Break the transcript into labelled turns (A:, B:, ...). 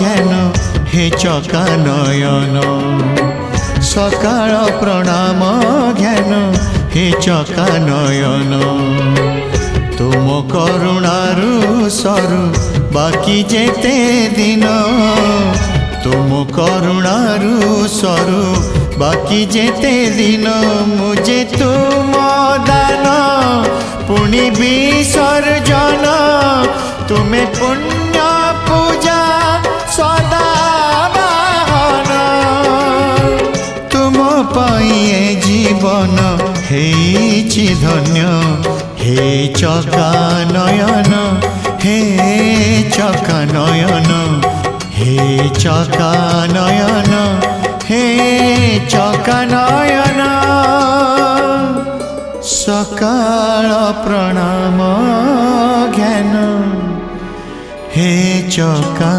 A: জ্ঞান হে চকা নয়ন সকাল প্রণাম জ্ঞান হে চকা নয়ন তুম করুণারু সরু বাকি যেতে দিন তুম করুণারু সরু বাকি যেতে দিন মুঝে তুম দান পুনি বিসর্জন তুমি পুণ্য পূজা সদা বাহন তুম পাই এ জীবন হেইছি ধন্য হে চকা নয়ন হে চকা নয়ন হে চকা নয়ন হে চকা নয়ন সকাল প্রণাম জ্ঞান হে চকা